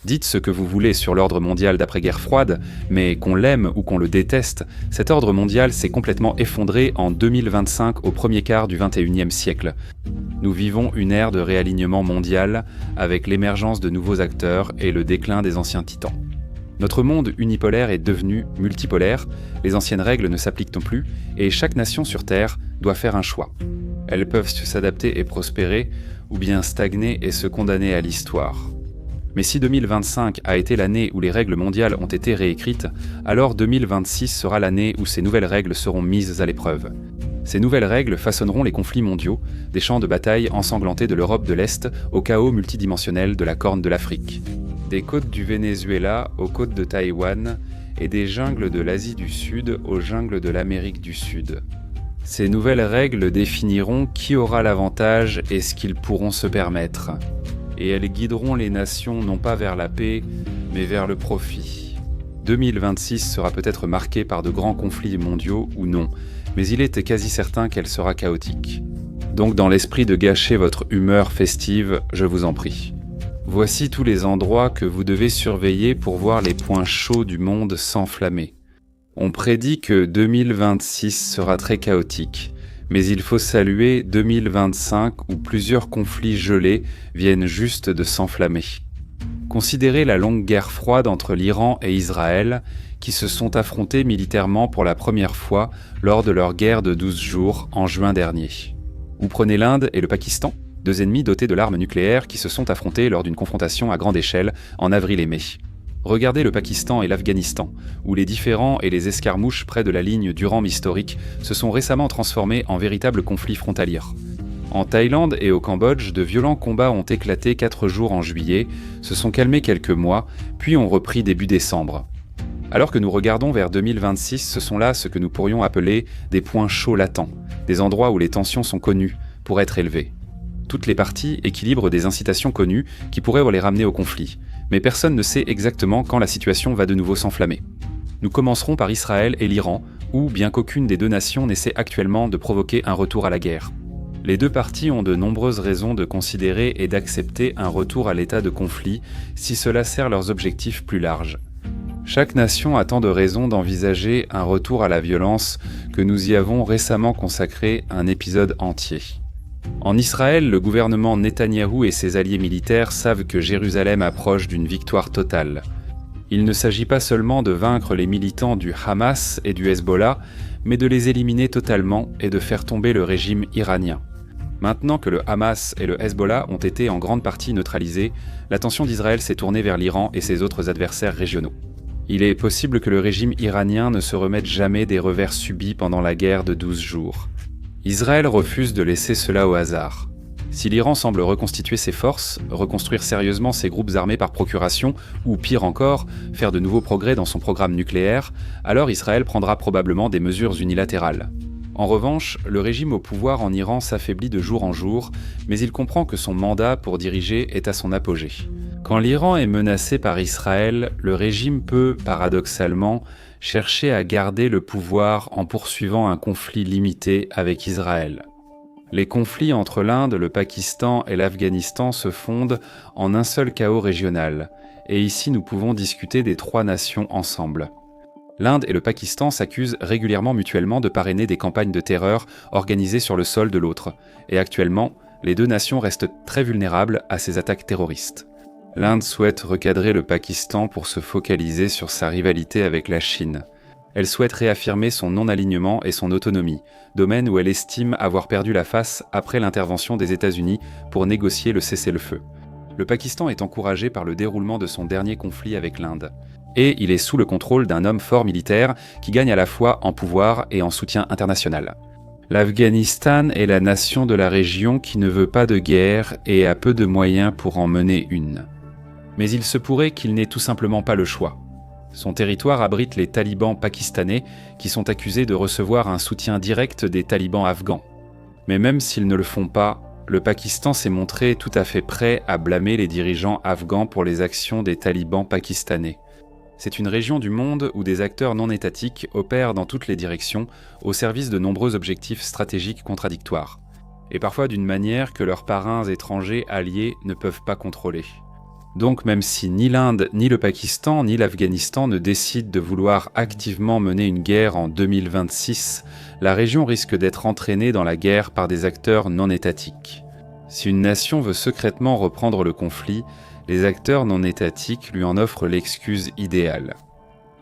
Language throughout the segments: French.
Dites ce que vous voulez sur l'ordre mondial d'après-guerre froide, mais qu'on l'aime ou qu'on le déteste, cet ordre mondial s'est complètement effondré en 2025 au premier quart du XXIe siècle. Nous vivons une ère de réalignement mondial avec l'émergence de nouveaux acteurs et le déclin des anciens titans. Notre monde unipolaire est devenu multipolaire, les anciennes règles ne s'appliquent plus et chaque nation sur Terre doit faire un choix. Elles peuvent s'adapter et prospérer, ou bien stagner et se condamner à l'histoire. Mais si 2025 a été l'année où les règles mondiales ont été réécrites, alors 2026 sera l'année où ces nouvelles règles seront mises à l'épreuve. Ces nouvelles règles façonneront les conflits mondiaux, des champs de bataille ensanglantés de l'Europe de l'Est au chaos multidimensionnel de la Corne de l'Afrique. Des côtes du Venezuela aux côtes de Taïwan et des jungles de l'Asie du Sud aux jungles de l'Amérique du Sud. Ces nouvelles règles définiront qui aura l'avantage et ce qu'ils pourront se permettre. Et elles guideront les nations non pas vers la paix, mais vers le profit. 2026 sera peut-être marquée par de grands conflits mondiaux ou non, mais il est quasi certain qu'elle sera chaotique. Donc dans l'esprit de gâcher votre humeur festive, je vous en prie. Voici tous les endroits que vous devez surveiller pour voir les points chauds du monde s'enflammer. On prédit que 2026 sera très chaotique, mais il faut saluer 2025 où plusieurs conflits gelés viennent juste de s'enflammer. Considérez la longue guerre froide entre l'Iran et Israël, qui se sont affrontés militairement pour la première fois lors de leur guerre de 12 jours en juin dernier. Ou prenez l'Inde et le Pakistan, deux ennemis dotés de l'arme nucléaire qui se sont affrontés lors d'une confrontation à grande échelle en avril et mai. Regardez le Pakistan et l'Afghanistan, où les différends et les escarmouches près de la ligne Durand historique se sont récemment transformés en véritables conflits frontaliers. En Thaïlande et au Cambodge, de violents combats ont éclaté 4 jours en juillet, se sont calmés quelques mois, puis ont repris début décembre. Alors que nous regardons vers 2026, ce sont là ce que nous pourrions appeler des points chauds latents, des endroits où les tensions sont connues pour être élevées. Toutes les parties équilibrent des incitations connues qui pourraient les ramener au conflit, mais personne ne sait exactement quand la situation va de nouveau s'enflammer. Nous commencerons par Israël et l'Iran, où, bien qu'aucune des deux nations n'essaie actuellement de provoquer un retour à la guerre. Les deux parties ont de nombreuses raisons de considérer et d'accepter un retour à l'état de conflit si cela sert leurs objectifs plus larges. Chaque nation a tant de raisons d'envisager un retour à la violence que nous y avons récemment consacré un épisode entier. En Israël, le gouvernement Netanyahou et ses alliés militaires savent que Jérusalem approche d'une victoire totale. Il ne s'agit pas seulement de vaincre les militants du Hamas et du Hezbollah, mais de les éliminer totalement et de faire tomber le régime iranien. Maintenant que le Hamas et le Hezbollah ont été en grande partie neutralisés, l'attention d'Israël s'est tournée vers l'Iran et ses autres adversaires régionaux. Il est possible que le régime iranien ne se remette jamais des revers subis pendant la guerre de 12 jours. Israël refuse de laisser cela au hasard. Si l'Iran semble reconstituer ses forces, reconstruire sérieusement ses groupes armés par procuration, ou pire encore, faire de nouveaux progrès dans son programme nucléaire, alors Israël prendra probablement des mesures unilatérales. En revanche, le régime au pouvoir en Iran s'affaiblit de jour en jour, mais il comprend que son mandat pour diriger est à son apogée. Quand l'Iran est menacé par Israël, le régime peut, paradoxalement, chercher à garder le pouvoir en poursuivant un conflit limité avec Israël. Les conflits entre l'Inde, le Pakistan et l'Afghanistan se fondent en un seul chaos régional, et ici nous pouvons discuter des 3 nations ensemble. L'Inde et le Pakistan s'accusent régulièrement mutuellement de parrainer des campagnes de terreur organisées sur le sol de l'autre, et actuellement, les 2 nations restent très vulnérables à ces attaques terroristes. L'Inde souhaite recadrer le Pakistan pour se focaliser sur sa rivalité avec la Chine. Elle souhaite réaffirmer son non-alignement et son autonomie, domaine où elle estime avoir perdu la face après l'intervention des États-Unis pour négocier le cessez-le-feu. Le Pakistan est encouragé par le déroulement de son dernier conflit avec l'Inde. Et il est sous le contrôle d'un homme fort militaire qui gagne à la fois en pouvoir et en soutien international. L'Afghanistan est la nation de la région qui ne veut pas de guerre et a peu de moyens pour en mener une. Mais il se pourrait qu'il n'ait tout simplement pas le choix. Son territoire abrite les talibans pakistanais qui sont accusés de recevoir un soutien direct des talibans afghans. Mais même s'ils ne le font pas, le Pakistan s'est montré tout à fait prêt à blâmer les dirigeants afghans pour les actions des talibans pakistanais. C'est une région du monde où des acteurs non étatiques opèrent dans toutes les directions au service de nombreux objectifs stratégiques contradictoires, et parfois d'une manière que leurs parrains étrangers alliés ne peuvent pas contrôler. Donc même si ni l'Inde, ni le Pakistan, ni l'Afghanistan ne décident de vouloir activement mener une guerre en 2026, la région risque d'être entraînée dans la guerre par des acteurs non étatiques. Si une nation veut secrètement reprendre le conflit, les acteurs non étatiques lui en offrent l'excuse idéale.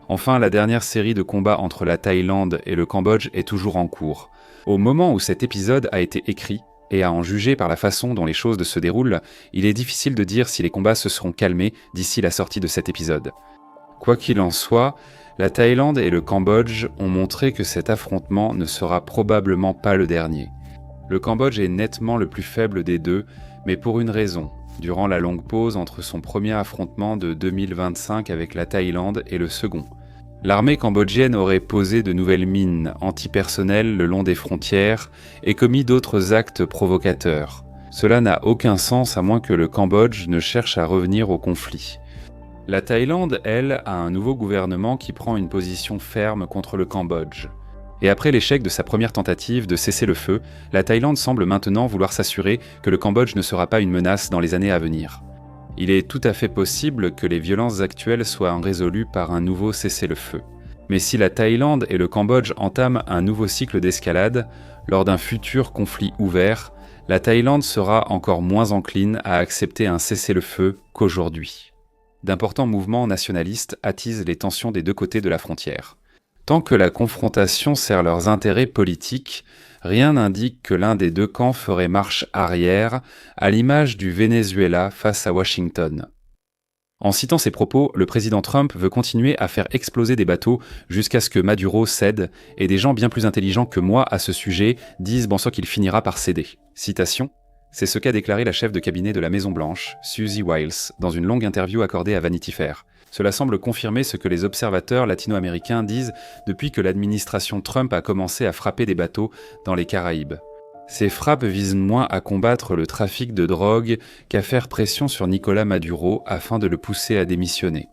Enfin, la dernière série de combats entre la Thaïlande et le Cambodge est toujours en cours. Au moment où cet épisode a été écrit, et à en juger par la façon dont les choses se déroulent, il est difficile de dire si les combats se seront calmés d'ici la sortie de cet épisode. Quoi qu'il en soit, la Thaïlande et le Cambodge ont montré que cet affrontement ne sera probablement pas le dernier. Le Cambodge est nettement le plus faible des deux, mais pour une raison. Durant la longue pause entre son premier affrontement de 2025 avec la Thaïlande et le second. L'armée cambodgienne aurait posé de nouvelles mines antipersonnelles le long des frontières et commis d'autres actes provocateurs. Cela n'a aucun sens à moins que le Cambodge ne cherche à revenir au conflit. La Thaïlande, elle, a un nouveau gouvernement qui prend une position ferme contre le Cambodge. Et après l'échec de sa première tentative de cesser le feu, la Thaïlande semble maintenant vouloir s'assurer que le Cambodge ne sera pas une menace dans les années à venir. Il est tout à fait possible que les violences actuelles soient résolues par un nouveau cessez-le-feu. Mais si la Thaïlande et le Cambodge entament un nouveau cycle d'escalade, lors d'un futur conflit ouvert, la Thaïlande sera encore moins encline à accepter un cessez-le-feu qu'aujourd'hui. D'importants mouvements nationalistes attisent les tensions des deux côtés de la frontière. Tant que la confrontation sert leurs intérêts politiques, rien n'indique que l'un des deux camps ferait marche arrière, à l'image du Venezuela face à Washington. En citant ces propos, le président Trump veut continuer à faire exploser des bateaux jusqu'à ce que Maduro cède, et des gens bien plus intelligents que moi à ce sujet disent bon sang qu'il finira par céder. Citation. C'est ce qu'a déclaré la chef de cabinet de la Maison-Blanche, Susie Wiles, dans une longue interview accordée à Vanity Fair. Cela semble confirmer ce que les observateurs latino-américains disent depuis que l'administration Trump a commencé à frapper des bateaux dans les Caraïbes. Ces frappes visent moins à combattre le trafic de drogue qu'à faire pression sur Nicolás Maduro afin de le pousser à démissionner.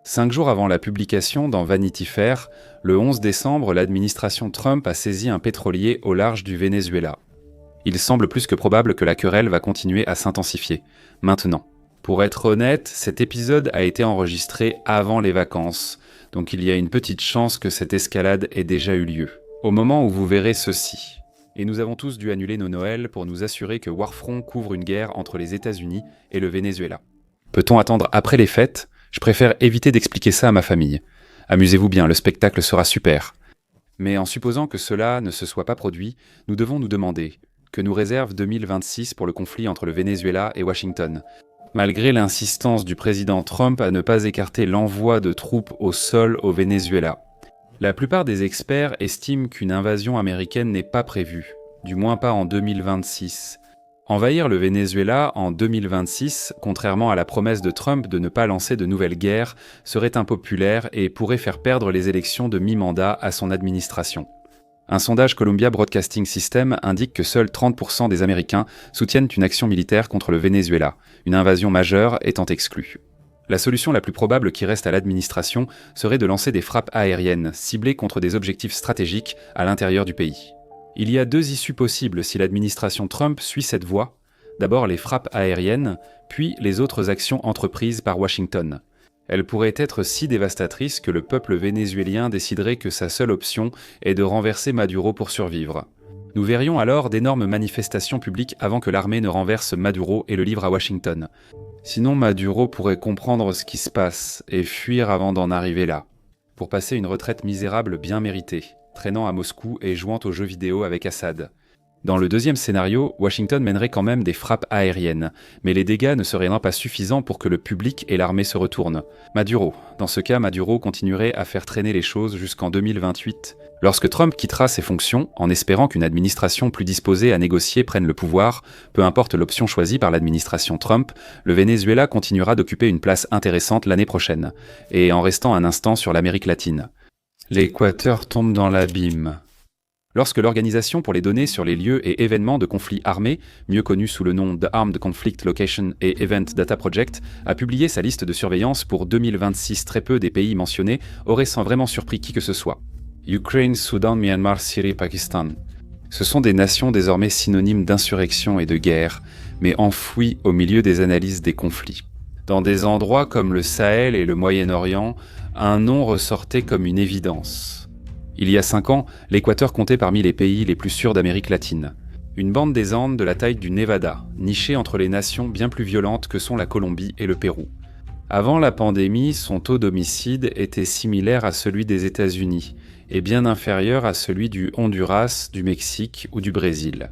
5 jours avant la publication dans Vanity Fair, le 11 décembre, l'administration Trump a saisi un pétrolier au large du Venezuela. Il semble plus que probable que la querelle va continuer à s'intensifier. Maintenant. Pour être honnête, cet épisode a été enregistré avant les vacances, donc il y a une petite chance que cette escalade ait déjà eu lieu. Au moment où vous verrez ceci. Et nous avons tous dû annuler nos Noëls pour nous assurer que Warfront couvre une guerre entre les États-Unis et le Venezuela. Peut-on attendre après les fêtes ? Je préfère éviter d'expliquer ça à ma famille. Amusez-vous bien, le spectacle sera super. Mais en supposant que cela ne se soit pas produit, nous devons nous demander que nous réserve 2026 pour le conflit entre le Venezuela et Washington ? Malgré l'insistance du président Trump à ne pas écarter l'envoi de troupes au sol au Venezuela. La plupart des experts estiment qu'une invasion américaine n'est pas prévue, du moins pas en 2026. Envahir le Venezuela en 2026, contrairement à la promesse de Trump de ne pas lancer de nouvelles guerres, serait impopulaire et pourrait faire perdre les élections de mi-mandat à son administration. Un sondage Columbia Broadcasting System indique que seuls 30% des Américains soutiennent une action militaire contre le Venezuela, une invasion majeure étant exclue. La solution la plus probable qui reste à l'administration serait de lancer des frappes aériennes ciblées contre des objectifs stratégiques à l'intérieur du pays. Il y a 2 issues possibles si l'administration Trump suit cette voie. D'abord les frappes aériennes, puis les autres actions entreprises par Washington. Elles pourraient être si dévastatrices que le peuple vénézuélien déciderait que sa seule option est de renverser Maduro pour survivre. Nous verrions alors d'énormes manifestations publiques avant que l'armée ne renverse Maduro et le livre à Washington. Sinon Maduro pourrait comprendre ce qui se passe et fuir avant d'en arriver là, pour passer une retraite misérable bien méritée, traînant à Moscou et jouant aux jeux vidéo avec Assad. Dans le deuxième scénario, Washington mènerait quand même des frappes aériennes, mais les dégâts ne seraient pas suffisants pour que le public et l'armée se retournent. Dans ce cas, Maduro continuerait à faire traîner les choses jusqu'en 2028. Lorsque Trump quittera ses fonctions, en espérant qu'une administration plus disposée à négocier prenne le pouvoir, peu importe l'option choisie par l'administration Trump, le Venezuela continuera d'occuper une place intéressante l'année prochaine, et en restant un instant sur l'Amérique latine. L'Équateur tombe dans l'abîme. Lorsque l'Organisation pour les données sur les lieux et événements de conflits armés, mieux connue sous le nom The Armed Conflict Location et Event Data Project, a publié sa liste de surveillance pour 2026, très peu des pays mentionnés auraient sans vraiment surpris qui que ce soit. Ukraine, Soudan, Myanmar, Syrie, Pakistan. Ce sont des nations désormais synonymes d'insurrection et de guerre, mais enfouies au milieu des analyses des conflits. Dans des endroits comme le Sahel et le Moyen-Orient, un nom ressortait comme une évidence. Il y a 5 ans, l'Équateur comptait parmi les pays les plus sûrs d'Amérique latine. Une bande des Andes de la taille du Nevada, nichée entre les nations bien plus violentes que sont la Colombie et le Pérou. Avant la pandémie, son taux d'homicide était similaire à celui des États-Unis et bien inférieur à celui du Honduras, du Mexique ou du Brésil.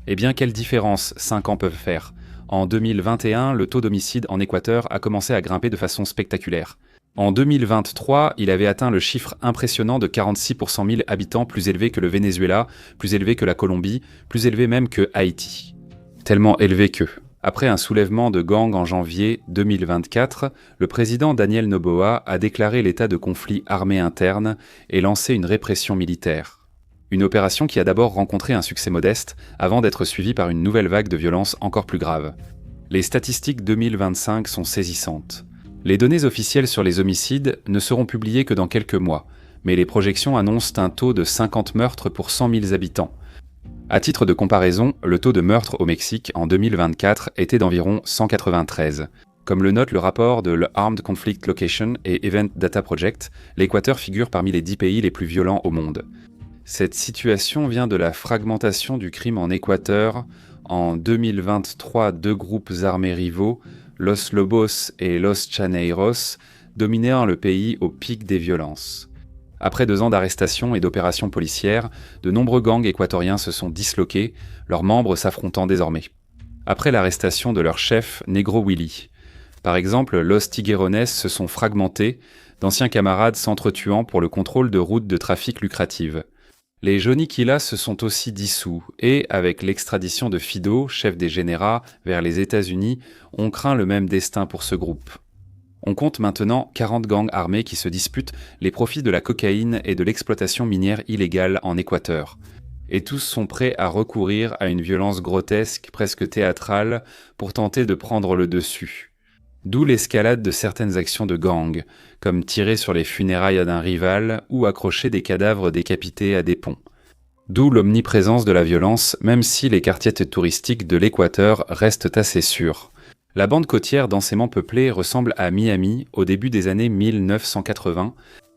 Eh bien, quelle différence 5 ans peuvent faire ? En 2021, le taux d'homicide en Équateur a commencé à grimper de façon spectaculaire. En 2023, il avait atteint le chiffre impressionnant de 46 pour 100 000 habitants, plus élevé que le Venezuela, plus élevé que la Colombie, plus élevé même que Haïti. Tellement élevé que... Après un soulèvement de gangs en janvier 2024, le président Daniel Noboa a déclaré l'état de conflit armé interne et lancé une répression militaire. Une opération qui a d'abord rencontré un succès modeste avant d'être suivie par une nouvelle vague de violence encore plus grave. Les statistiques 2025 sont saisissantes. Les données officielles sur les homicides ne seront publiées que dans quelques mois, mais les projections annoncent un taux de 50 meurtres pour 100 000 habitants. À titre de comparaison, le taux de meurtre au Mexique en 2024 était d'environ 193. Comme le note le rapport de l'Armed Conflict Location et Event Data Project, l'Équateur figure parmi les 10 pays les plus violents au monde. Cette situation vient de la fragmentation du crime en Équateur. En 2023, 2 groupes armés rivaux, Los Lobos et Los Chaneiros, dominèrent le pays au pic des violences. Après 2 ans d'arrestations et d'opérations policières, de nombreux gangs équatoriens se sont disloqués, leurs membres s'affrontant désormais. Après l'arrestation de leur chef, Negro Willy. Par exemple, Los Tiguerones se sont fragmentés, d'anciens camarades s'entretuant pour le contrôle de routes de trafic lucratives. Les Joniquillas se sont aussi dissous et, avec l'extradition de Fido, chef des générats, vers les États-Unis, on craint le même destin pour ce groupe. On compte maintenant 40 gangs armés qui se disputent les profits de la cocaïne et de l'exploitation minière illégale en Équateur. Et tous sont prêts à recourir à une violence grotesque, presque théâtrale, pour tenter de prendre le dessus. D'où l'escalade de certaines actions de gangs, comme tirer sur les funérailles d'un rival ou accrocher des cadavres décapités à des ponts. D'où l'omniprésence de la violence, même si les quartiers touristiques de l'Équateur restent assez sûrs. La bande côtière densément peuplée ressemble à Miami au début des années 1980.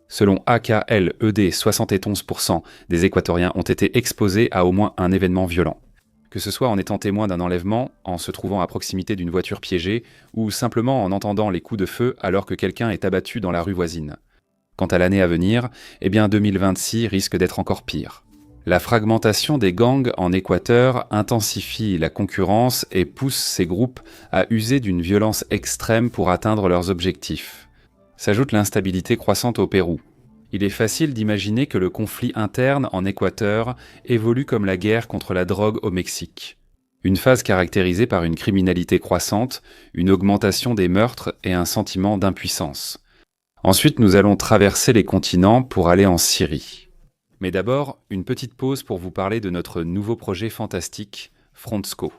Selon AKLED, 71% des Équatoriens ont été exposés à au moins un événement violent. Que ce soit en étant témoin d'un enlèvement, en se trouvant à proximité d'une voiture piégée, ou simplement en entendant les coups de feu alors que quelqu'un est abattu dans la rue voisine. Quant à l'année à venir, 2026 risque d'être encore pire. La fragmentation des gangs en Équateur intensifie la concurrence et pousse ces groupes à user d'une violence extrême pour atteindre leurs objectifs. S'ajoute l'instabilité croissante au Pérou. Il est facile d'imaginer que le conflit interne en Équateur évolue comme la guerre contre la drogue au Mexique. Une phase caractérisée par une criminalité croissante, une augmentation des meurtres et un sentiment d'impuissance. Ensuite, nous allons traverser les continents pour aller en Syrie. Mais d'abord, une petite pause pour vous parler de notre nouveau projet fantastique, Frontsco.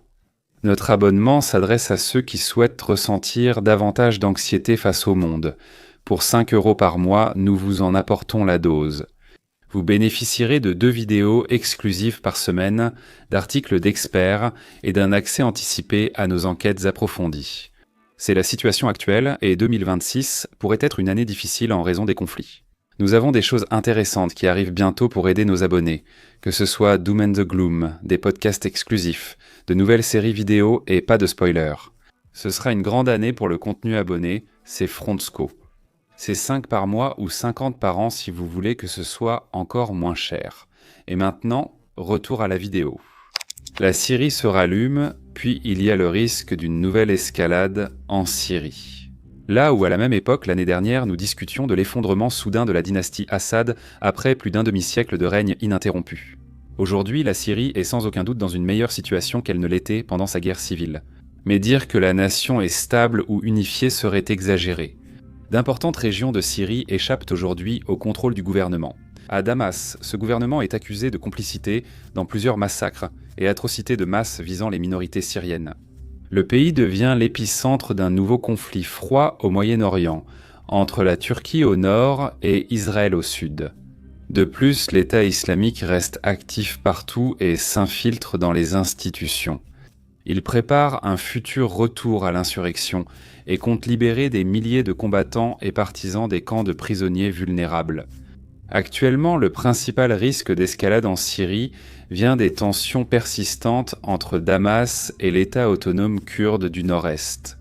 Notre abonnement s'adresse à ceux qui souhaitent ressentir davantage d'anxiété face au monde. Pour 5 € par mois, nous vous en apportons la dose. Vous bénéficierez de 2 vidéos exclusives par semaine, d'articles d'experts et d'un accès anticipé à nos enquêtes approfondies. C'est la situation actuelle et 2026 pourrait être une année difficile en raison des conflits. Nous avons des choses intéressantes qui arrivent bientôt pour aider nos abonnés, que ce soit Doom and the Gloom, des podcasts exclusifs, de nouvelles séries vidéo et pas de spoilers. Ce sera une grande année pour le contenu abonné, c'est Frontsco. C'est 5 par mois ou 50 par an si vous voulez que ce soit encore moins cher. Et maintenant, retour à la vidéo. La Syrie se rallume, puis il y a le risque d'une nouvelle escalade en Syrie. Là où à la même époque, l'année dernière, nous discutions de l'effondrement soudain de la dynastie Assad après plus d'un demi-siècle de règne ininterrompu. Aujourd'hui, la Syrie est sans aucun doute dans une meilleure situation qu'elle ne l'était pendant sa guerre civile. Mais dire que la nation est stable ou unifiée serait exagéré. D'importantes régions de Syrie échappent aujourd'hui au contrôle du gouvernement. À Damas, ce gouvernement est accusé de complicité dans plusieurs massacres et atrocités de masse visant les minorités syriennes. Le pays devient l'épicentre d'un nouveau conflit froid au Moyen-Orient, entre la Turquie au nord et Israël au sud. De plus, l'État islamique reste actif partout et s'infiltre dans les institutions. Il prépare un futur retour à l'insurrection et compte libérer des milliers de combattants et partisans des camps de prisonniers vulnérables. Actuellement, le principal risque d'escalade en Syrie vient des tensions persistantes entre Damas et l'État autonome kurde du Nord-Est.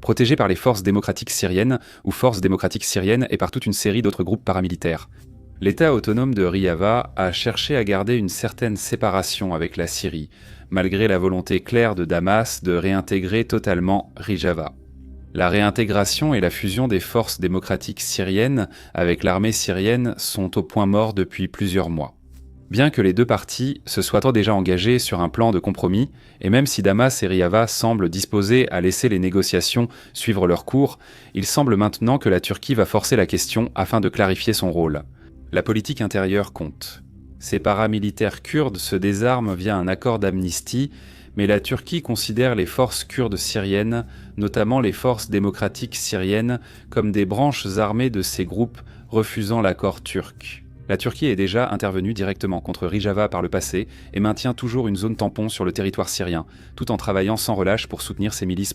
Protégé par les forces démocratiques syriennes ou forces démocratiques syriennes et par toute une série d'autres groupes paramilitaires. L'État autonome de Rojava a cherché à garder une certaine séparation avec la Syrie, malgré la volonté claire de Damas de réintégrer totalement Rojava. La réintégration et la fusion des forces démocratiques syriennes avec l'armée syrienne sont au point mort depuis plusieurs mois. Bien que les deux parties se soient déjà engagées sur un plan de compromis, et même si Damas et Rojava semblent disposés à laisser les négociations suivre leur cours, il semble maintenant que la Turquie va forcer la question afin de clarifier son rôle. La politique intérieure compte. Ces paramilitaires kurdes se désarment via un accord d'amnistie, mais la Turquie considère les forces kurdes syriennes, notamment les forces démocratiques syriennes, comme des branches armées de ces groupes refusant l'accord turc. La Turquie est déjà intervenue directement contre Rojava par le passé et maintient toujours une zone tampon sur le territoire syrien, tout en travaillant sans relâche pour soutenir ses milices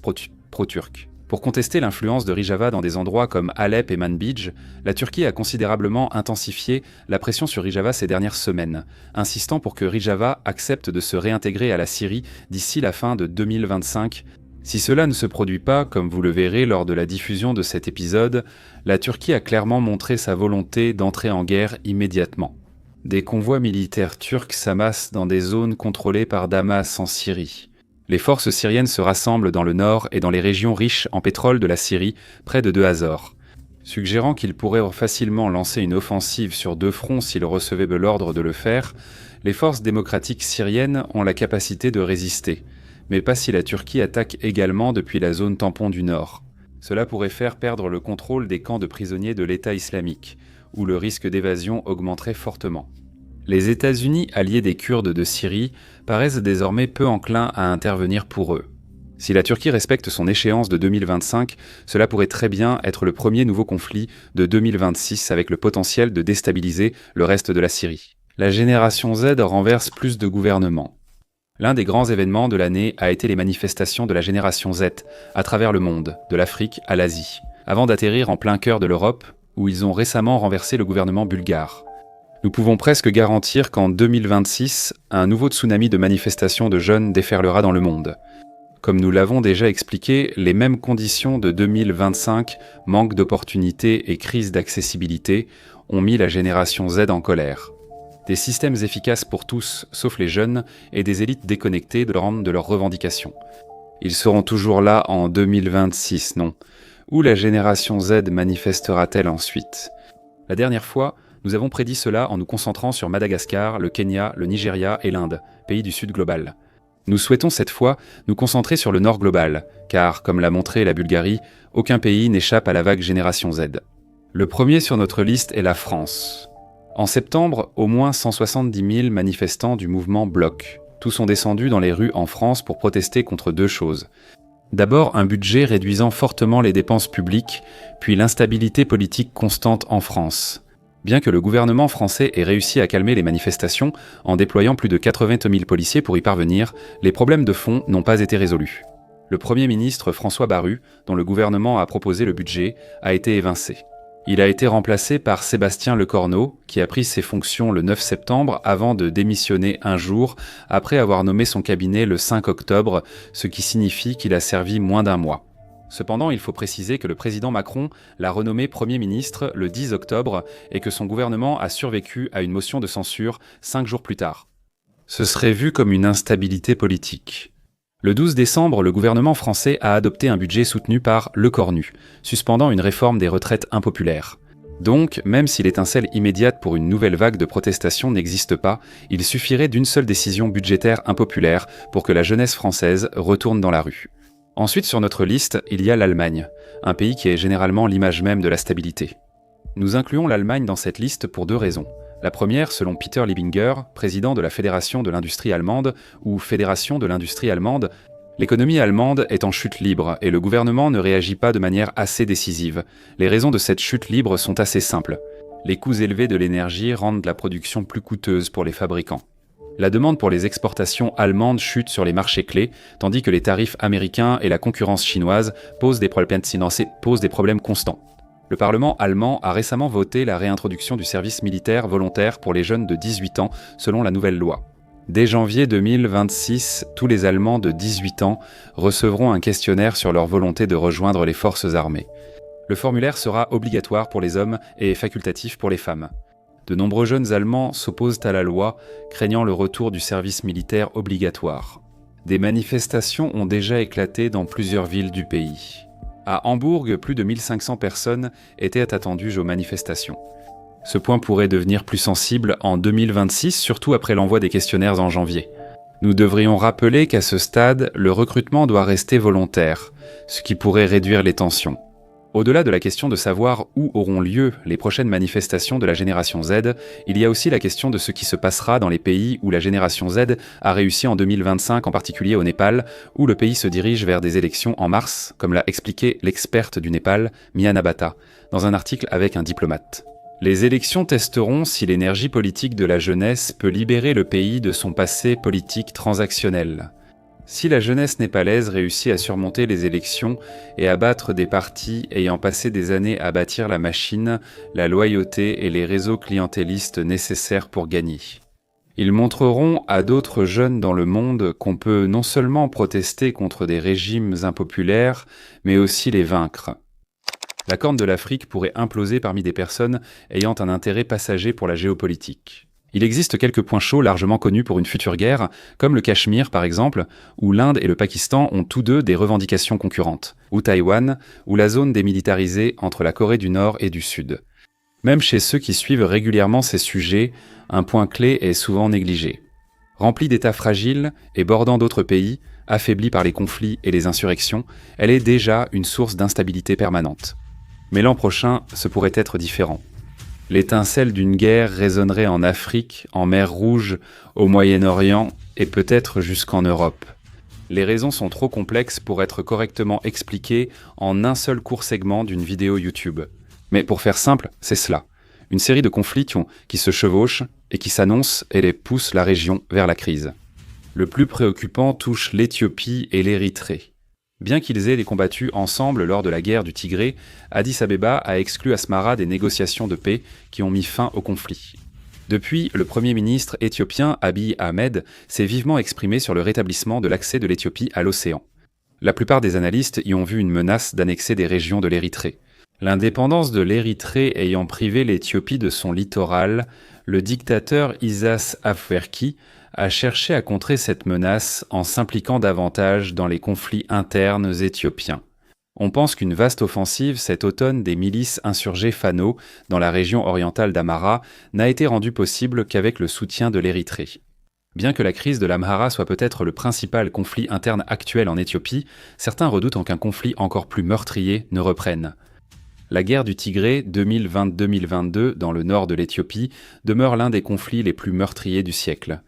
pro-turques. Pour contester l'influence de Rojava dans des endroits comme Alep et Manbij, la Turquie a considérablement intensifié la pression sur Rojava ces dernières semaines, insistant pour que Rojava accepte de se réintégrer à la Syrie d'ici la fin de 2025. Si cela ne se produit pas, comme vous le verrez lors de la diffusion de cet épisode, la Turquie a clairement montré sa volonté d'entrer en guerre immédiatement. Des convois militaires turcs s'amassent dans des zones contrôlées par Damas en Syrie. Les forces syriennes se rassemblent dans le nord et dans les régions riches en pétrole de la Syrie, près de deux Azores. Suggérant qu'ils pourraient facilement lancer une offensive sur deux fronts s'ils recevaient l'ordre de le faire, les forces démocratiques syriennes ont la capacité de résister, mais pas si la Turquie attaque également depuis la zone tampon du nord. Cela pourrait faire perdre le contrôle des camps de prisonniers de l'État islamique, où le risque d'évasion augmenterait fortement. Les États-Unis, alliés des Kurdes de Syrie, paraissent désormais peu enclins à intervenir pour eux. Si la Turquie respecte son échéance de 2025, cela pourrait très bien être le premier nouveau conflit de 2026 avec le potentiel de déstabiliser le reste de la Syrie. La génération Z renverse plus de gouvernements. L'un des grands événements de l'année a été les manifestations de la génération Z à travers le monde, de l'Afrique à l'Asie, avant d'atterrir en plein cœur de l'Europe, où ils ont récemment renversé le gouvernement bulgare. Nous pouvons presque garantir qu'en 2026, un nouveau tsunami de manifestations de jeunes déferlera dans le monde. Comme nous l'avons déjà expliqué, les mêmes conditions de 2025, manque d'opportunités et crise d'accessibilité, ont mis la génération Z en colère. Des systèmes efficaces pour tous, sauf les jeunes, et des élites déconnectées de leurs revendications. Ils seront toujours là en 2026, non? Où la génération Z manifestera-t-elle ensuite? La dernière fois, nous avons prédit cela en nous concentrant sur Madagascar, le Kenya, le Nigeria et l'Inde, pays du Sud global. Nous souhaitons cette fois nous concentrer sur le Nord global, car, comme l'a montré la Bulgarie, aucun pays n'échappe à la vague Génération Z. Le premier sur notre liste est la France. En septembre, au moins 170 000 manifestants du mouvement Bloc. Tous sont descendus dans les rues en France pour protester contre deux choses. D'abord, un budget réduisant fortement les dépenses publiques, puis l'instabilité politique constante en France. Bien que le gouvernement français ait réussi à calmer les manifestations en déployant plus de 80 000 policiers pour y parvenir, les problèmes de fond n'ont pas été résolus. Le Premier ministre François Bayrou, dont le gouvernement a proposé le budget, a été évincé. Il a été remplacé par Sébastien Lecornu, qui a pris ses fonctions le 9 septembre avant de démissionner un jour après avoir nommé son cabinet le 5 octobre, ce qui signifie qu'il a servi moins d'un mois. Cependant, il faut préciser que le président Macron l'a renommé Premier ministre le 10 octobre et que son gouvernement a survécu à une motion de censure 5 jours plus tard. Ce serait vu comme une instabilité politique. Le 12 décembre, le gouvernement français a adopté un budget soutenu par Lecornu, suspendant une réforme des retraites impopulaire. Donc, même si l'étincelle immédiate pour une nouvelle vague de protestations n'existe pas, il suffirait d'une seule décision budgétaire impopulaire pour que la jeunesse française retourne dans la rue. Ensuite, sur notre liste, il y a l'Allemagne, un pays qui est généralement l'image même de la stabilité. Nous incluons l'Allemagne dans cette liste pour deux raisons. La première, selon Peter Liebinger, président de la Fédération de l'industrie allemande, ou Fédération de l'industrie allemande, l'économie allemande est en chute libre et le gouvernement ne réagit pas de manière assez décisive. Les raisons de cette chute libre sont assez simples. Les coûts élevés de l'énergie rendent la production plus coûteuse pour les fabricants. La demande pour les exportations allemandes chute sur les marchés clés, tandis que les tarifs américains et la concurrence chinoise posent des problèmes constants. Le Parlement allemand a récemment voté la réintroduction du service militaire volontaire pour les jeunes de 18 ans, selon la nouvelle loi. Dès janvier 2026, tous les Allemands de 18 ans recevront un questionnaire sur leur volonté de rejoindre les forces armées. Le formulaire sera obligatoire pour les hommes et facultatif pour les femmes. De nombreux jeunes Allemands s'opposent à la loi, craignant le retour du service militaire obligatoire. Des manifestations ont déjà éclaté dans plusieurs villes du pays. À Hambourg, plus de 1500 personnes étaient attendues aux manifestations. Ce point pourrait devenir plus sensible en 2026, surtout après l'envoi des questionnaires en janvier. Nous devrions rappeler qu'à ce stade, le recrutement doit rester volontaire, ce qui pourrait réduire les tensions. Au-delà de la question de savoir où auront lieu les prochaines manifestations de la génération Z, il y a aussi la question de ce qui se passera dans les pays où la génération Z a réussi en 2025, en particulier au Népal, où le pays se dirige vers des élections en mars, comme l'a expliqué l'experte du Népal, Miana Bhatta, dans un article avec un diplomate. Les élections testeront si l'énergie politique de la jeunesse peut libérer le pays de son passé politique transactionnel. Si la jeunesse népalaise réussit à surmonter les élections et à battre des partis ayant passé des années à bâtir la machine, la loyauté et les réseaux clientélistes nécessaires pour gagner. Ils montreront à d'autres jeunes dans le monde qu'on peut non seulement protester contre des régimes impopulaires, mais aussi les vaincre. La Corne de l'Afrique pourrait imploser parmi des personnes ayant un intérêt passager pour la géopolitique. Il existe quelques points chauds largement connus pour une future guerre, comme le Cachemire par exemple, où l'Inde et le Pakistan ont tous deux des revendications concurrentes, ou Taïwan, ou la zone démilitarisée entre la Corée du Nord et du Sud. Même chez ceux qui suivent régulièrement ces sujets, un point clé est souvent négligé. Remplie d'États fragiles et bordant d'autres pays, affaiblis par les conflits et les insurrections, elle est déjà une source d'instabilité permanente. Mais l'an prochain, ce pourrait être différent. L'étincelle d'une guerre résonnerait en Afrique, en mer Rouge, au Moyen-Orient et peut-être jusqu'en Europe. Les raisons sont trop complexes pour être correctement expliquées en un seul court segment d'une vidéo YouTube. Mais pour faire simple, c'est cela. Une série de conflits qui se chevauchent et qui s'annoncent et les poussent la région vers la crise. Le plus préoccupant touche l'Éthiopie et l'Érythrée. Bien qu'ils aient combattu ensemble lors de la guerre du Tigré, Addis Abeba a exclu Asmara des négociations de paix qui ont mis fin au conflit. Depuis, le Premier ministre éthiopien Abiy Ahmed s'est vivement exprimé sur le rétablissement de l'accès de l'Éthiopie à l'océan. La plupart des analystes y ont vu une menace d'annexer des régions de l'Érythrée. L'indépendance de l'Érythrée ayant privé l'Éthiopie de son littoral, le dictateur Isaias Afwerki a cherché à contrer cette menace en s'impliquant davantage dans les conflits internes éthiopiens. On pense qu'une vaste offensive cet automne des milices insurgées Fano dans la région orientale d'Amhara n'a été rendue possible qu'avec le soutien de l'Érythrée. Bien que la crise de l'Amhara soit peut-être le principal conflit interne actuel en Éthiopie, certains redoutent qu'un conflit encore plus meurtrier ne reprenne. La guerre du Tigré 2020-2022 dans le nord de l'Éthiopie demeure l'un des conflits les plus meurtriers du siècle.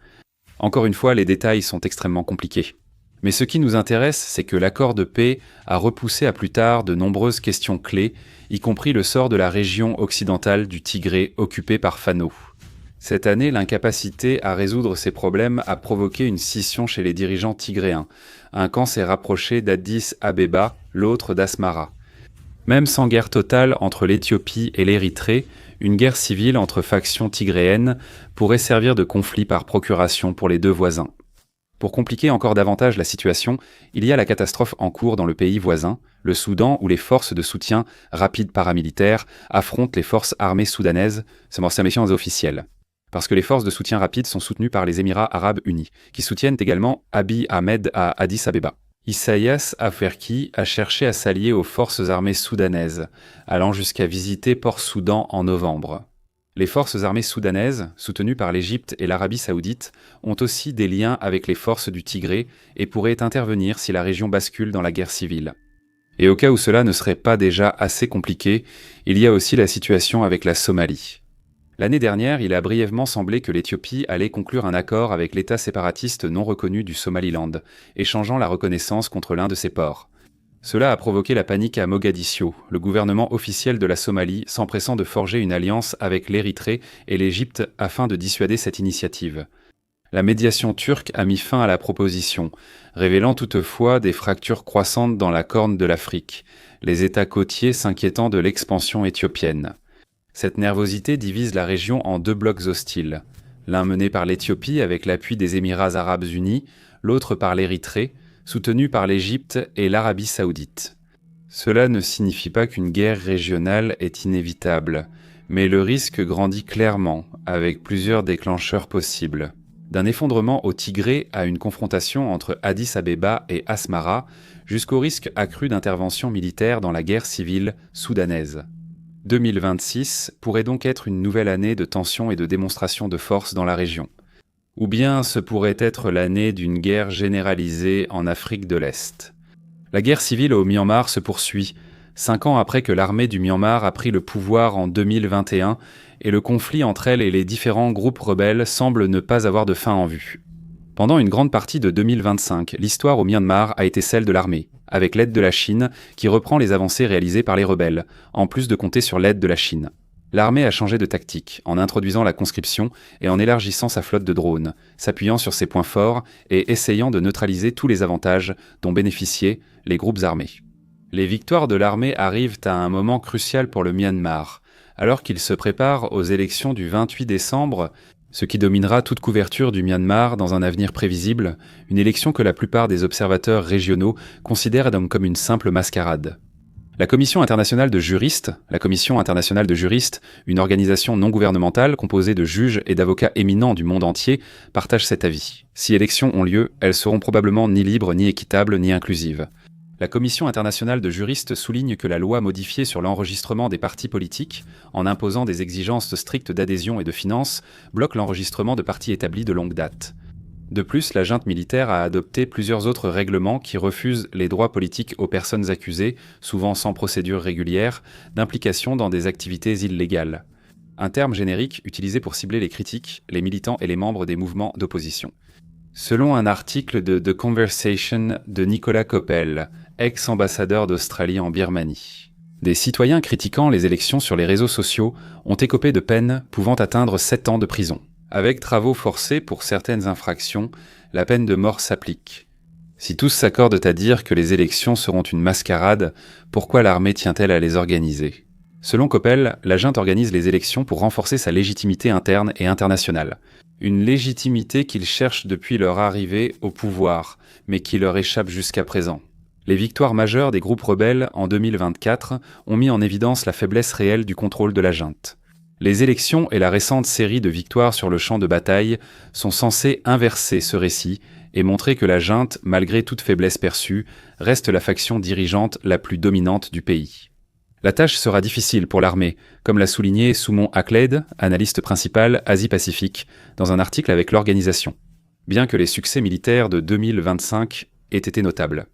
Encore une fois, les détails sont extrêmement compliqués. Mais ce qui nous intéresse, c'est que l'accord de paix a repoussé à plus tard de nombreuses questions clés, y compris le sort de la région occidentale du Tigré occupée par Fano. Cette année, l'incapacité à résoudre ces problèmes a provoqué une scission chez les dirigeants tigréens. Un camp s'est rapproché d'Addis Abeba, l'autre d'Asmara. Même sans guerre totale entre l'Éthiopie et l'Érythrée, une guerre civile entre factions tigréennes pourrait servir de conflit par procuration pour les deux voisins. Pour compliquer encore davantage la situation, il y a la catastrophe en cours dans le pays voisin, le Soudan, où les forces de soutien rapide paramilitaires affrontent les forces armées soudanaises, c'est mention officielle. Parce que les forces de soutien rapide sont soutenues par les Émirats arabes unis, qui soutiennent également Abiy Ahmed à Addis Abeba. Isaias Afwerki a cherché à s'allier aux forces armées soudanaises, allant jusqu'à visiter Port-Soudan en novembre. Les forces armées soudanaises, soutenues par l'Égypte et l'Arabie saoudite, ont aussi des liens avec les forces du Tigré et pourraient intervenir si la région bascule dans la guerre civile. Et au cas où cela ne serait pas déjà assez compliqué, il y a aussi la situation avec la Somalie. L'année dernière, il a brièvement semblé que l'Éthiopie allait conclure un accord avec l'État séparatiste non reconnu du Somaliland, échangeant la reconnaissance contre l'un de ses ports. Cela a provoqué la panique à Mogadiscio, le gouvernement officiel de la Somalie s'empressant de forger une alliance avec l'Érythrée et l'Égypte afin de dissuader cette initiative. La médiation turque a mis fin à la proposition, révélant toutefois des fractures croissantes dans la corne de l'Afrique, les États côtiers s'inquiétant de l'expansion éthiopienne. Cette nervosité divise la région en deux blocs hostiles, l'un mené par l'Éthiopie avec l'appui des Émirats arabes unis, l'autre par l'Érythrée, soutenu par l'Égypte et l'Arabie saoudite. Cela ne signifie pas qu'une guerre régionale est inévitable, mais le risque grandit clairement, avec plusieurs déclencheurs possibles. D'un effondrement au Tigré à une confrontation entre Addis Abeba et Asmara, jusqu'au risque accru d'intervention militaire dans la guerre civile soudanaise. 2026 pourrait donc être une nouvelle année de tensions et de démonstrations de force dans la région. Ou bien ce pourrait être l'année d'une guerre généralisée en Afrique de l'Est. La guerre civile au Myanmar se poursuit, 5 ans après que l'armée du Myanmar a pris le pouvoir en 2021, et le conflit entre elle et les différents groupes rebelles semble ne pas avoir de fin en vue. Pendant une grande partie de 2025, l'histoire au Myanmar a été celle de l'armée, avec l'aide de la Chine, qui reprend les avancées réalisées par les rebelles, en plus de compter sur l'aide de la Chine. L'armée a changé de tactique, en introduisant la conscription et en élargissant sa flotte de drones, s'appuyant sur ses points forts et essayant de neutraliser tous les avantages dont bénéficiaient les groupes armés. Les victoires de l'armée arrivent à un moment crucial pour le Myanmar, alors qu'il se prépare aux élections du 28 décembre, ce qui dominera toute couverture du Myanmar dans un avenir prévisible, une élection que la plupart des observateurs régionaux considèrent comme une simple mascarade. La Commission internationale de juristes, une organisation non gouvernementale composée de juges et d'avocats éminents du monde entier, partage cet avis. Si élections ont lieu, elles seront probablement ni libres, ni équitables, ni inclusives. La Commission internationale de juristes souligne que la loi modifiée sur l'enregistrement des partis politiques, en imposant des exigences strictes d'adhésion et de finances, bloque l'enregistrement de partis établis de longue date. De plus, la junte militaire a adopté plusieurs autres règlements qui refusent les droits politiques aux personnes accusées, souvent sans procédure régulière, d'implication dans des activités illégales. Un terme générique utilisé pour cibler les critiques, les militants et les membres des mouvements d'opposition. Selon un article de The Conversation de Nicolas Coppel, ex-ambassadeur d'Australie en Birmanie. Des citoyens critiquant les élections sur les réseaux sociaux ont écopé de peines pouvant atteindre 7 ans de prison. Avec travaux forcés pour certaines infractions, la peine de mort s'applique. Si tous s'accordent à dire que les élections seront une mascarade, pourquoi l'armée tient-elle à les organiser ? Selon Coppel, la junte organise les élections pour renforcer sa légitimité interne et internationale. Une légitimité qu'ils cherchent depuis leur arrivée au pouvoir, mais qui leur échappe jusqu'à présent. Les victoires majeures des groupes rebelles en 2024 ont mis en évidence la faiblesse réelle du contrôle de la junte. Les élections et la récente série de victoires sur le champ de bataille sont censées inverser ce récit et montrer que la junte, malgré toute faiblesse perçue, reste la faction dirigeante la plus dominante du pays. La tâche sera difficile pour l'armée, comme l'a souligné Soumon Akleid, analyste principal Asie-Pacifique, dans un article avec l'organisation. Bien que les succès militaires de 2025 aient été notables.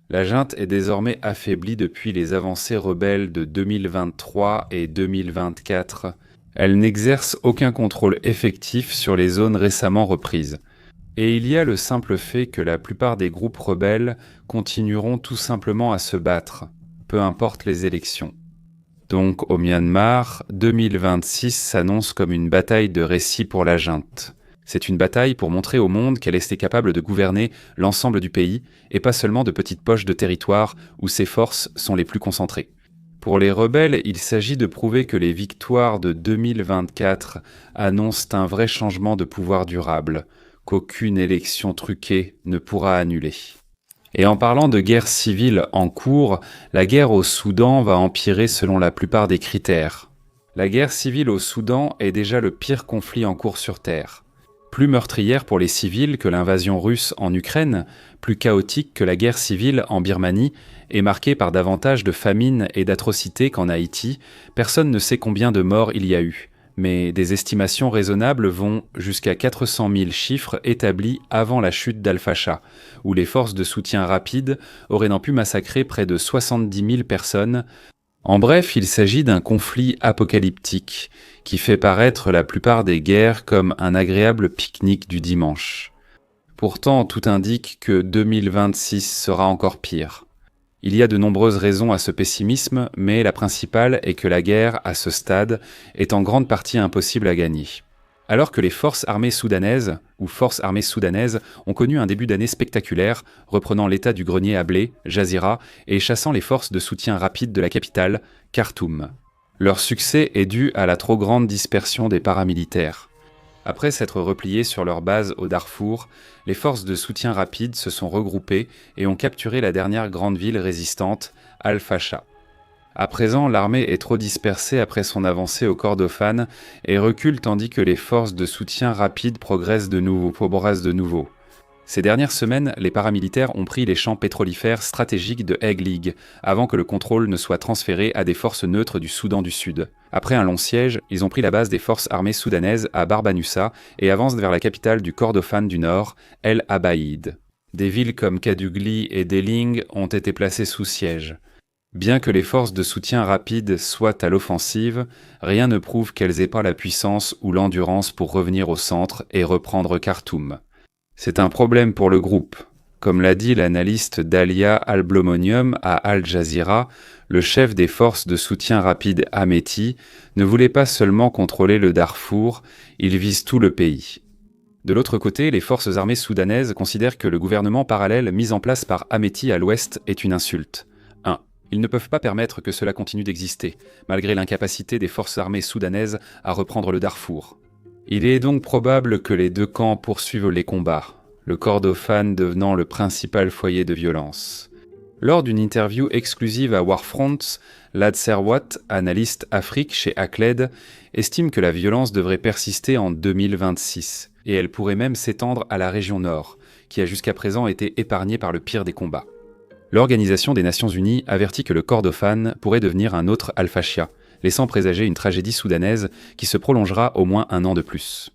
La junte est désormais affaiblie depuis les avancées rebelles de 2023 et 2024. Elle n'exerce aucun contrôle effectif sur les zones récemment reprises. Et il y a le simple fait que la plupart des groupes rebelles continueront tout simplement à se battre, peu importe les élections. Donc au Myanmar, 2026 s'annonce comme une bataille de récit pour la junte. C'est une bataille pour montrer au monde qu'elle est capable de gouverner l'ensemble du pays et pas seulement de petites poches de territoire où ses forces sont les plus concentrées. Pour les rebelles, il s'agit de prouver que les victoires de 2024 annoncent un vrai changement de pouvoir durable, qu'aucune élection truquée ne pourra annuler. Et en parlant de guerre civile en cours, la guerre au Soudan va empirer selon la plupart des critères. La guerre civile au Soudan est déjà le pire conflit en cours sur Terre. Plus meurtrière pour les civils que l'invasion russe en Ukraine, plus chaotique que la guerre civile en Birmanie, et marquée par davantage de famines et d'atrocités qu'en Haïti, personne ne sait combien de morts il y a eu. Mais des estimations raisonnables vont jusqu'à 400 000 chiffres établis avant la chute d'Al-Fasha, où les forces de soutien rapide auraient pu massacrer près de 70 000 personnes. En bref, il s'agit d'un conflit apocalyptique qui fait paraître la plupart des guerres comme un agréable pique-nique du dimanche. Pourtant, tout indique que 2026 sera encore pire. Il y a de nombreuses raisons à ce pessimisme, mais la principale est que la guerre, à ce stade, est en grande partie impossible à gagner. Alors que les forces armées soudanaises, ou forces armées soudanaises, ont connu un début d'année spectaculaire, reprenant l'état du grenier à blé, Jazira, et chassant les forces de soutien rapide de la capitale, Khartoum. Leur succès est dû à la trop grande dispersion des paramilitaires. Après s'être repliés sur leur base au Darfour, les forces de soutien rapide se sont regroupées et ont capturé la dernière grande ville résistante, Al-Fasha. À présent, l'armée est trop dispersée après son avancée au Kordofan et recule tandis que les forces de soutien rapide progressent de nouveau. Ces dernières semaines, les paramilitaires ont pris les champs pétrolifères stratégiques de Eglig, avant que le contrôle ne soit transféré à des forces neutres du Soudan du Sud. Après un long siège, ils ont pris la base des forces armées soudanaises à Barbanussa et avancent vers la capitale du Kordofan du Nord, El Abaïd. Des villes comme Kadugli et Deling ont été placées sous siège. Bien que les forces de soutien rapide soient à l'offensive, rien ne prouve qu'elles aient pas la puissance ou l'endurance pour revenir au centre et reprendre Khartoum. C'est un problème pour le groupe. Comme l'a dit l'analyste Dalia Alblomonium à Al Jazeera, le chef des forces de soutien rapide Hameti ne voulait pas seulement contrôler le Darfour, il vise tout le pays. De l'autre côté, les forces armées soudanaises considèrent que le gouvernement parallèle mis en place par Hameti à l'ouest est une insulte. 1. Ils ne peuvent pas permettre que cela continue d'exister, malgré l'incapacité des forces armées soudanaises à reprendre le Darfour. Il est donc probable que les deux camps poursuivent les combats, le Kordofan devenant le principal foyer de violence. Lors d'une interview exclusive à Warfronts, Lad Serwat, analyste Afrique chez Acled, estime que la violence devrait persister en 2026, et elle pourrait même s'étendre à la région nord, qui a jusqu'à présent été épargnée par le pire des combats. L'Organisation des Nations Unies avertit que le Kordofan pourrait devenir un autre Al-Fasha, laissant présager une tragédie soudanaise qui se prolongera au moins 1 an de plus.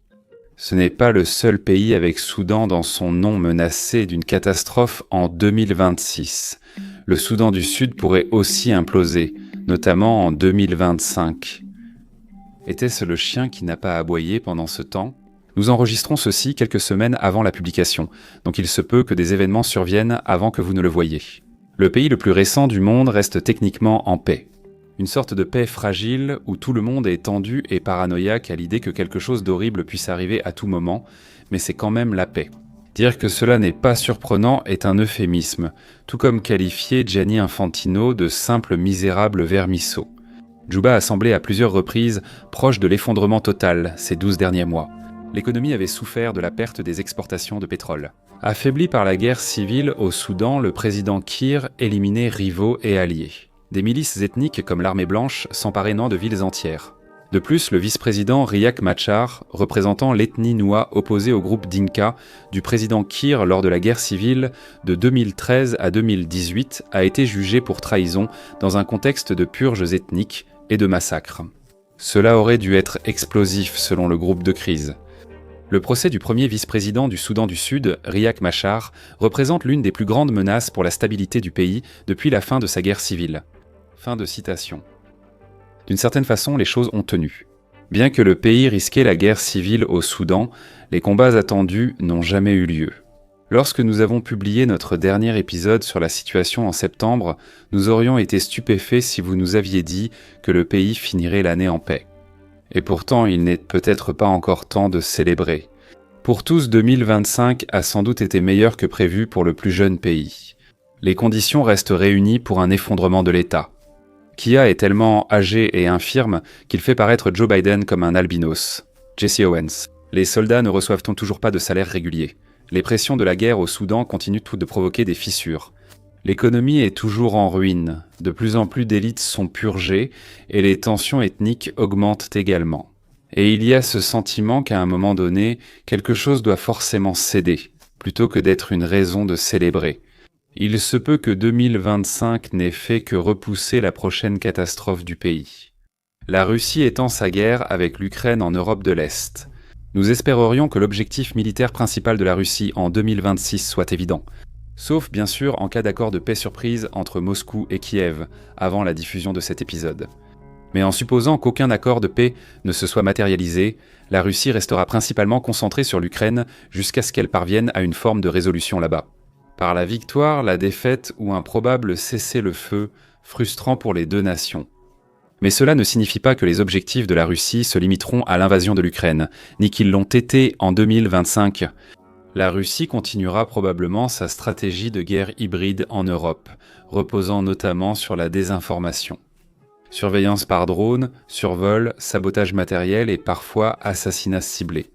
Ce n'est pas le seul pays avec Soudan dans son nom menacé d'une catastrophe en 2026. Le Soudan du Sud pourrait aussi imploser, notamment en 2025. Était-ce le chien qui n'a pas aboyé pendant ce temps ? Nous enregistrons ceci quelques semaines avant la publication, donc il se peut que des événements surviennent avant que vous ne le voyiez. Le pays le plus récent du monde reste techniquement en paix. Une sorte de paix fragile où tout le monde est tendu et paranoïaque à l'idée que quelque chose d'horrible puisse arriver à tout moment, mais c'est quand même la paix. Dire que cela n'est pas surprenant est un euphémisme, tout comme qualifier Gianni Infantino de simple misérable vermisseau. Djouba a semblé à plusieurs reprises proche de l'effondrement total ces 12 derniers mois. L'économie avait souffert de la perte des exportations de pétrole. Affaibli par la guerre civile au Soudan, le président Kiir éliminait rivaux et alliés. Des milices ethniques comme l'armée blanche s'emparaient de villes entières. De plus, le vice-président Riek Machar, représentant l'ethnie Noua opposée au groupe Dinka du président Kiir lors de la guerre civile de 2013 à 2018, a été jugé pour trahison dans un contexte de purges ethniques et de massacres. Cela aurait dû être explosif selon le groupe de crise. Le procès du premier vice-président du Soudan du Sud, Riek Machar, représente l'une des plus grandes menaces pour la stabilité du pays depuis la fin de sa guerre civile. Fin de citation. D'une certaine façon, les choses ont tenu. Bien que le pays risquait la guerre civile au Soudan, les combats attendus n'ont jamais eu lieu. Lorsque nous avons publié notre dernier épisode sur la situation en septembre, nous aurions été stupéfaits si vous nous aviez dit que le pays finirait l'année en paix. Et pourtant, il n'est peut-être pas encore temps de célébrer. Pour tous, 2025 a sans doute été meilleur que prévu pour le plus jeune pays. Les conditions restent réunies pour un effondrement de l'État. Kia est tellement âgé et infirme qu'il fait paraître Joe Biden comme un albinos. Jesse Owens. Les soldats ne reçoivent toujours pas de salaire régulier. Les pressions de la guerre au Soudan continuent toutes de provoquer des fissures. L'économie est toujours en ruine, de plus en plus d'élites sont purgées et les tensions ethniques augmentent également. Et il y a ce sentiment qu'à un moment donné, quelque chose doit forcément céder, plutôt que d'être une raison de célébrer. Il se peut que 2025 n'ait fait que repousser la prochaine catastrophe du pays. La Russie étend sa guerre avec l'Ukraine en Europe de l'Est. Nous espérerions que l'objectif militaire principal de la Russie en 2026 soit évident. Sauf bien sûr en cas d'accord de paix surprise entre Moscou et Kiev, avant la diffusion de cet épisode. Mais en supposant qu'aucun accord de paix ne se soit matérialisé, la Russie restera principalement concentrée sur l'Ukraine jusqu'à ce qu'elle parvienne à une forme de résolution là-bas. Par la victoire, la défaite ou un probable cessez-le-feu, frustrant pour les deux nations. Mais cela ne signifie pas que les objectifs de la Russie se limiteront à l'invasion de l'Ukraine, ni qu'ils l'ont été en 2025. La Russie continuera probablement sa stratégie de guerre hybride en Europe, reposant notamment sur la désinformation. Surveillance par drone, survol, sabotage matériel et parfois assassinats ciblés.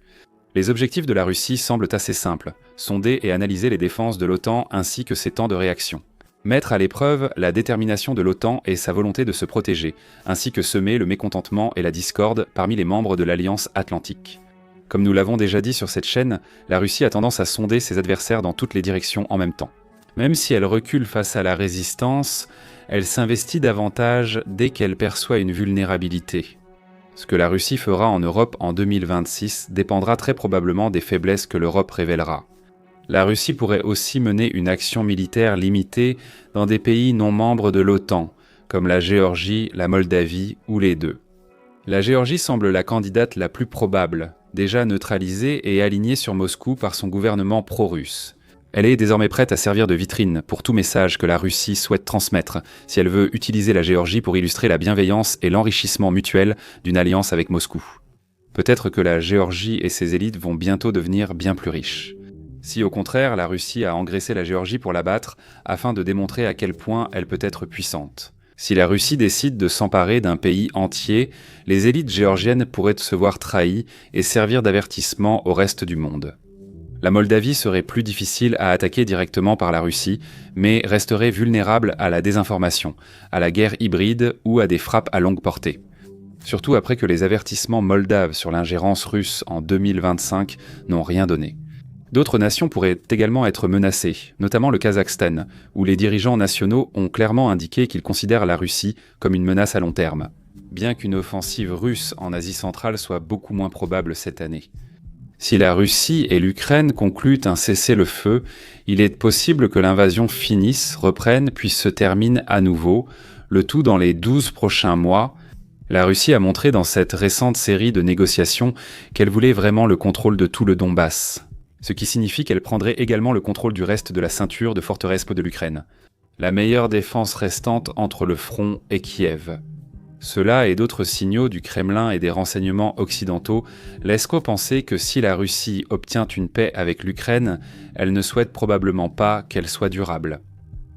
Les objectifs de la Russie semblent assez simples, sonder et analyser les défenses de l'OTAN ainsi que ses temps de réaction. Mettre à l'épreuve la détermination de l'OTAN et sa volonté de se protéger, ainsi que semer le mécontentement et la discorde parmi les membres de l'Alliance Atlantique. Comme nous l'avons déjà dit sur cette chaîne, la Russie a tendance à sonder ses adversaires dans toutes les directions en même temps. Même si elle recule face à la résistance, elle s'investit davantage dès qu'elle perçoit une vulnérabilité. Ce que la Russie fera en Europe en 2026 dépendra très probablement des faiblesses que l'Europe révélera. La Russie pourrait aussi mener une action militaire limitée dans des pays non membres de l'OTAN, comme la Géorgie, la Moldavie ou les deux. La Géorgie semble la candidate la plus probable, déjà neutralisée et alignée sur Moscou par son gouvernement pro-russe. Elle est désormais prête à servir de vitrine pour tout message que la Russie souhaite transmettre si elle veut utiliser la Géorgie pour illustrer la bienveillance et l'enrichissement mutuel d'une alliance avec Moscou. Peut-être que la Géorgie et ses élites vont bientôt devenir bien plus riches. Si au contraire la Russie a engraissé la Géorgie pour l'abattre afin de démontrer à quel point elle peut être puissante. Si la Russie décide de s'emparer d'un pays entier, les élites géorgiennes pourraient se voir trahies et servir d'avertissement au reste du monde. La Moldavie serait plus difficile à attaquer directement par la Russie, mais resterait vulnérable à la désinformation, à la guerre hybride ou à des frappes à longue portée. Surtout après que les avertissements moldaves sur l'ingérence russe en 2025 n'ont rien donné. D'autres nations pourraient également être menacées, notamment le Kazakhstan, où les dirigeants nationaux ont clairement indiqué qu'ils considèrent la Russie comme une menace à long terme, bien qu'une offensive russe en Asie centrale soit beaucoup moins probable cette année. Si la Russie et l'Ukraine concluent un cessez-le-feu, il est possible que l'invasion finisse, reprenne puis se termine à nouveau, le tout dans les 12 prochains mois. La Russie a montré dans cette récente série de négociations qu'elle voulait vraiment le contrôle de tout le Donbass, ce qui signifie qu'elle prendrait également le contrôle du reste de la ceinture de forteresses de l'Ukraine, la meilleure défense restante entre le front et Kiev. Cela et d'autres signaux du Kremlin et des renseignements occidentaux laissent penser que si la Russie obtient une paix avec l'Ukraine, elle ne souhaite probablement pas qu'elle soit durable.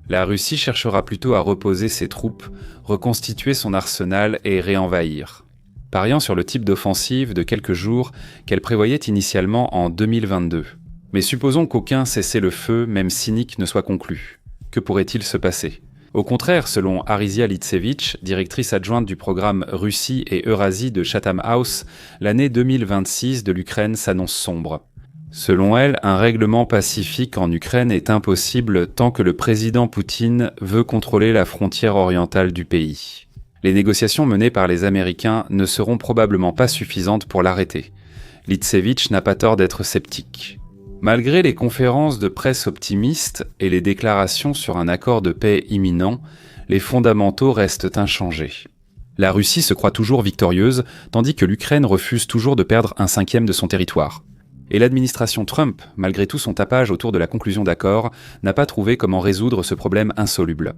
La Russie cherchera plutôt à reposer ses troupes, reconstituer son arsenal et réenvahir. Pariant sur le type d'offensive de quelques jours qu'elle prévoyait initialement en 2022. Mais supposons qu'aucun cessez-le-feu, même cynique, ne soit conclu. Que pourrait-il se passer ? Au contraire, selon Arisia Litsevich, directrice adjointe du programme Russie et Eurasie de Chatham House, l'année 2026 de l'Ukraine s'annonce sombre. Selon elle, un règlement pacifique en Ukraine est impossible tant que le président Poutine veut contrôler la frontière orientale du pays. Les négociations menées par les Américains ne seront probablement pas suffisantes pour l'arrêter. Litsevich n'a pas tort d'être sceptique. Malgré les conférences de presse optimistes et les déclarations sur un accord de paix imminent, les fondamentaux restent inchangés. La Russie se croit toujours victorieuse, tandis que l'Ukraine refuse toujours de perdre 1/5 de son territoire. Et l'administration Trump, malgré tout son tapage autour de la conclusion d'accords, n'a pas trouvé comment résoudre ce problème insoluble.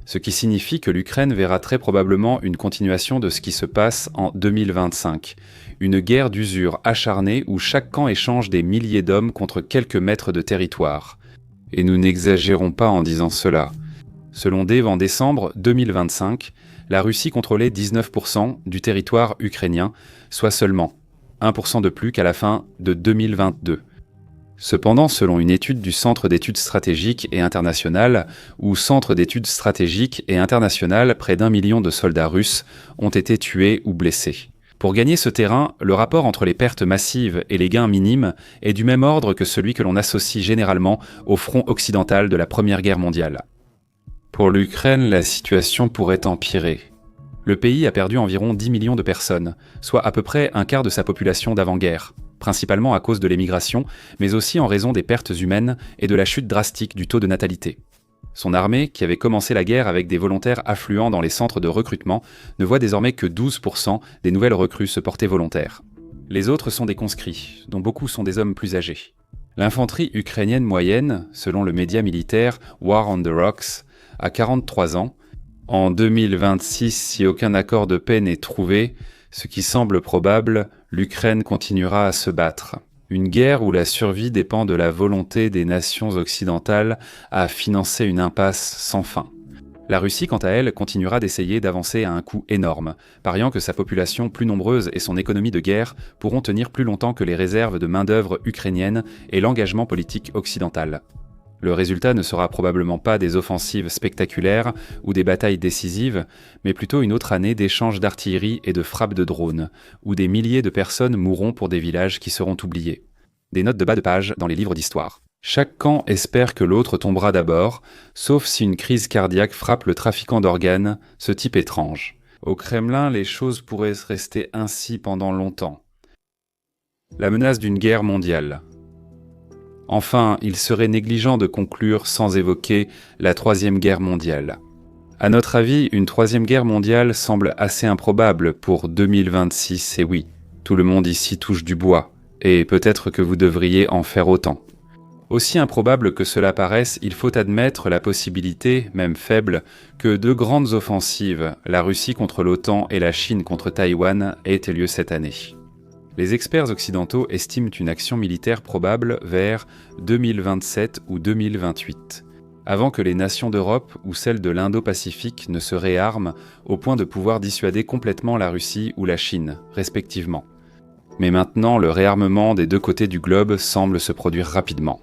Ce qui signifie que l'Ukraine verra très probablement une continuation de ce qui se passe en 2025. Une guerre d'usure acharnée où chaque camp échange des milliers d'hommes contre quelques mètres de territoire. Et nous n'exagérons pas en disant cela. Selon Dev, en décembre 2025, la Russie contrôlait 19% du territoire ukrainien, soit seulement 1% de plus qu'à la fin de 2022. Cependant, selon une étude du Centre d'études stratégiques et internationales, ou Centre d'études stratégiques et internationales, près d'1 million de soldats russes ont été tués ou blessés. Pour gagner ce terrain, le rapport entre les pertes massives et les gains minimes est du même ordre que celui que l'on associe généralement au front occidental de la Première Guerre mondiale. Pour l'Ukraine, la situation pourrait empirer. Le pays a perdu environ 10 millions de personnes, soit à peu près un quart de sa population d'avant-guerre, principalement à cause de l'émigration, mais aussi en raison des pertes humaines et de la chute drastique du taux de natalité. Son armée, qui avait commencé la guerre avec des volontaires affluents dans les centres de recrutement, ne voit désormais que 12% des nouvelles recrues se porter volontaires. Les autres sont des conscrits, dont beaucoup sont des hommes plus âgés. L'infanterie ukrainienne moyenne, selon le média militaire War on the Rocks, a 43 ans. En 2026, si aucun accord de paix n'est trouvé, ce qui semble probable, l'Ukraine continuera à se battre. Une guerre où la survie dépend de la volonté des nations occidentales à financer une impasse sans fin. La Russie, quant à elle, continuera d'essayer d'avancer à un coût énorme, pariant que sa population plus nombreuse et son économie de guerre pourront tenir plus longtemps que les réserves de main-d'œuvre ukrainiennes et l'engagement politique occidental. Le résultat ne sera probablement pas des offensives spectaculaires ou des batailles décisives, mais plutôt une autre année d'échanges d'artillerie et de frappes de drones, où des milliers de personnes mourront pour des villages qui seront oubliés. Des notes de bas de page dans les livres d'histoire. Chaque camp espère que l'autre tombera d'abord, sauf si une crise cardiaque frappe le trafiquant d'organes, ce type étrange. Au Kremlin, les choses pourraient rester ainsi pendant longtemps. La menace d'une guerre mondiale. Enfin, il serait négligent de conclure sans évoquer la Troisième Guerre mondiale. À notre avis, une Troisième Guerre mondiale semble assez improbable pour 2026, et oui, tout le monde ici touche du bois, et peut-être que vous devriez en faire autant. Aussi improbable que cela paraisse, il faut admettre la possibilité, même faible, que deux grandes offensives, la Russie contre l'OTAN et la Chine contre Taïwan, aient lieu cette année. Les experts occidentaux estiment une action militaire probable vers 2027 ou 2028, avant que les nations d'Europe ou celles de l'Indo-Pacifique ne se réarment au point de pouvoir dissuader complètement la Russie ou la Chine, respectivement. Mais maintenant, le réarmement des deux côtés du globe semble se produire rapidement.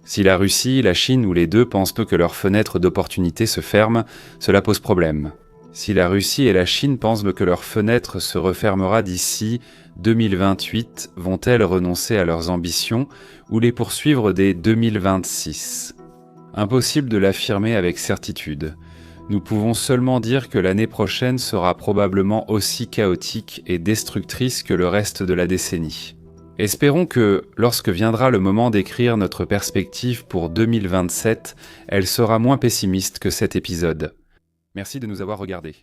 Si la Russie, la Chine ou les deux pensent peu que leur fenêtre d'opportunité se ferme, cela pose problème. Si la Russie et la Chine pensent que leur fenêtre se refermera d'ici 2028, vont-elles renoncer à leurs ambitions ou les poursuivre dès 2026 ? Impossible de l'affirmer avec certitude. Nous pouvons seulement dire que l'année prochaine sera probablement aussi chaotique et destructrice que le reste de la décennie. Espérons que, lorsque viendra le moment d'écrire notre perspective pour 2027, elle sera moins pessimiste que cet épisode. Merci de nous avoir regardés.